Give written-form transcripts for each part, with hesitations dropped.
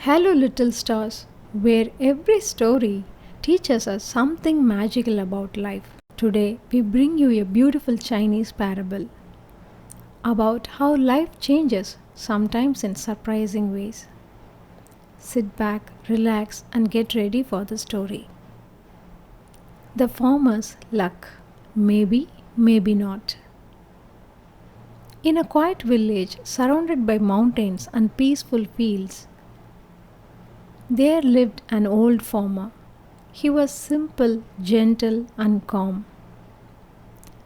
Hello, little stars, where every story teaches us something magical about life. Today, we bring you a beautiful Chinese parable about how life changes, sometimes in surprising ways. Sit back, relax, and get ready for the story. The farmer's luck. Maybe, maybe not. In a quiet village surrounded by mountains and peaceful fields, there lived an old farmer. He was simple, gentle, and calm.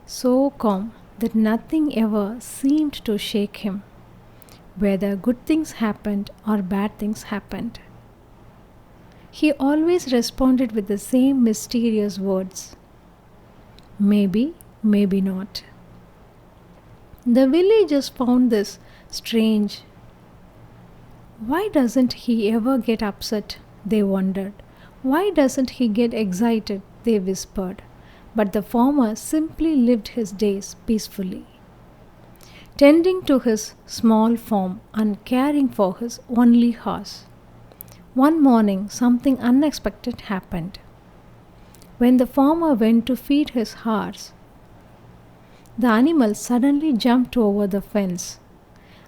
So calm that nothing ever seemed to shake him, whether good things happened or bad things happened. He always responded with the same mysterious words: maybe, maybe not. The villagers found this strange. Why doesn't he ever get upset? They wondered. Why doesn't he get excited? They whispered. But the farmer simply lived his days peacefully, tending to his small farm and caring for his only horse. One morning, something unexpected happened. When the farmer went to feed his horse, the animal suddenly jumped over the fence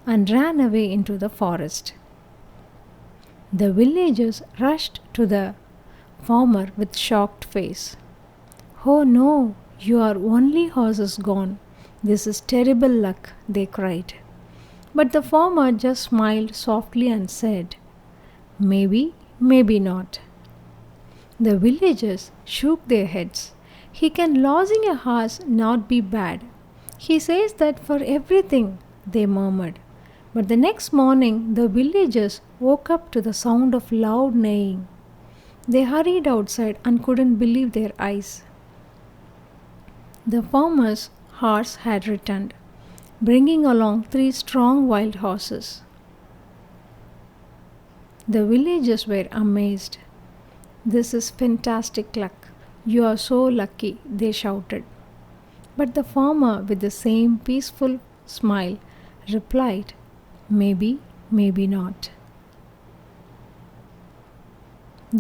and ran away into the forest. The villagers rushed to the farmer with shocked face. "Oh no, your only horse is gone. This is terrible luck," they cried. But the farmer just smiled softly and said, "Maybe, maybe not." The villagers shook their heads. "He can losing a horse not be bad. He says that for everything," they murmured. But the next morning, the villagers woke up to the sound of loud neighing. They hurried outside and couldn't believe their eyes. The farmer's horse had returned, bringing along 3 strong wild horses. The villagers were amazed. "This is fantastic luck. You are so lucky," they shouted. But the farmer, with the same peaceful smile, replied, "Maybe, maybe not."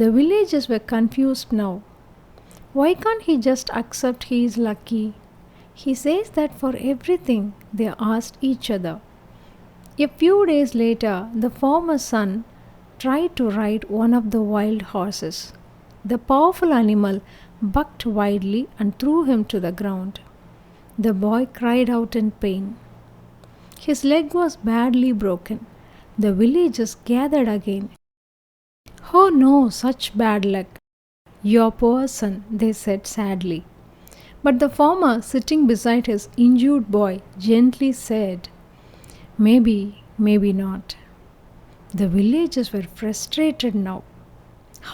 The villagers were confused now. Why can't he just accept he is lucky? He says that for everything, they asked each other. A few days later, the farmer's son tried to ride one of the wild horses. The powerful animal bucked wildly and threw him to the ground. The boy cried out in pain. His leg was badly broken. The villagers gathered again. "Oh no, such bad luck. Your poor son," they said sadly. But the farmer, sitting beside his injured boy, gently said, "Maybe, maybe not." The villagers were frustrated now.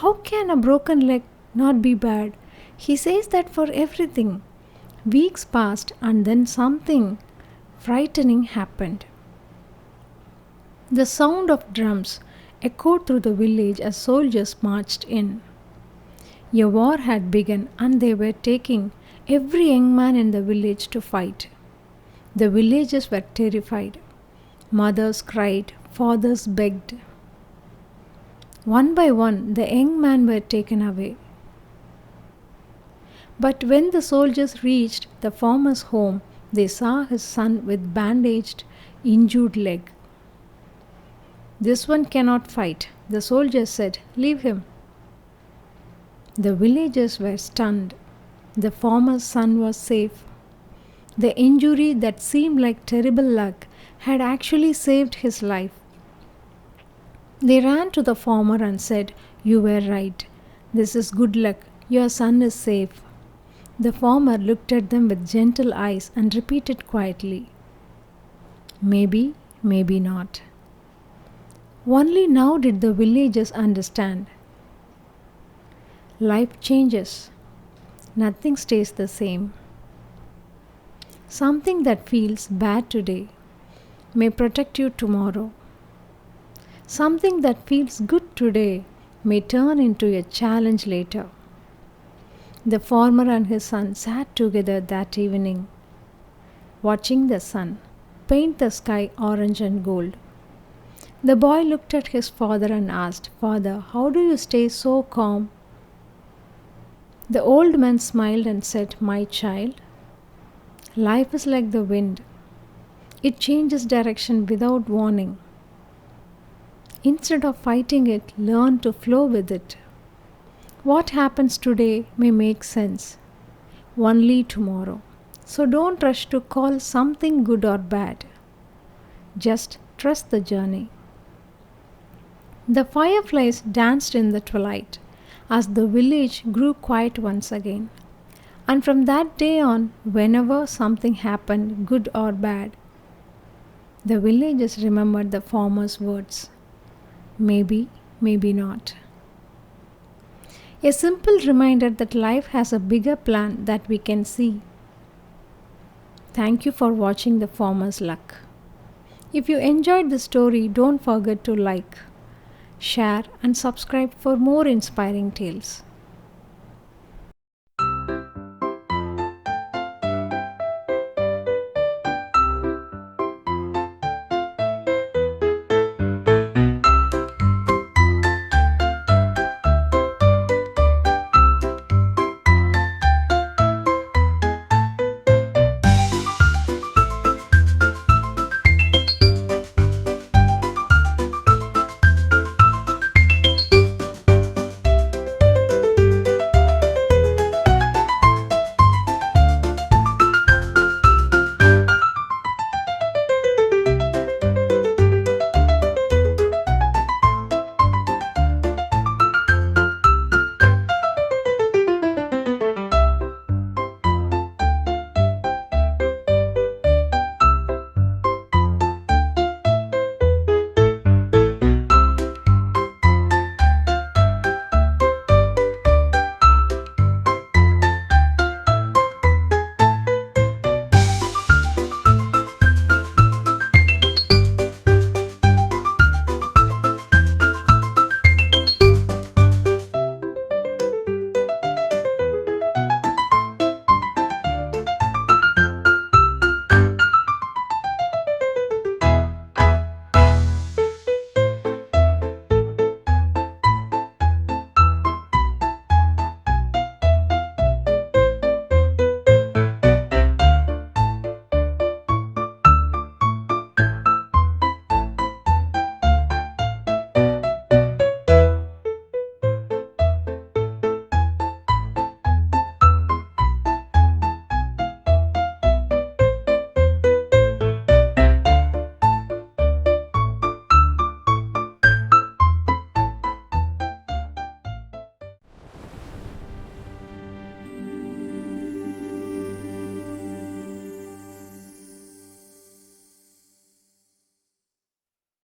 How can a broken leg not be bad? He says that for everything. Weeks passed and then something frightening happened. The sound of drums echoed through the village as soldiers marched in. A war had begun and they were taking every young man in the village to fight. The villagers were terrified. Mothers cried, fathers begged. One by one, the young men were taken away. But when the soldiers reached the farmer's home, they saw his son with bandaged, injured leg. "This one cannot fight," the soldiers said. "Leave him." The villagers were stunned. The farmer's son was safe. The injury that seemed like terrible luck had actually saved his life. They ran to the farmer and said, "You were right. This is good luck. Your son is safe." The farmer looked at them with gentle eyes and repeated quietly, "Maybe, maybe not." Only now did the villagers understand. Life changes. Nothing stays the same. Something that feels bad today may protect you tomorrow. Something that feels good today may turn into a challenge later. The farmer and his son sat together that evening, watching the sun paint the sky orange and gold. The boy looked at his father and asked, "Father, how do you stay so calm?" The old man smiled and said, "My child, life is like the wind. It changes direction without warning. Instead of fighting it, learn to flow with it. What happens today may make sense only tomorrow. So don't rush to call something good or bad. Just trust the journey." The fireflies danced in the twilight as the village grew quiet once again. And from that day on, whenever something happened, good or bad, the villagers remembered the farmer's words. Maybe, maybe not. A simple reminder that life has a bigger plan that we can see. Thank you for watching The Farmer's Luck. If you enjoyed the story, don't forget to like, share, and subscribe for more inspiring tales.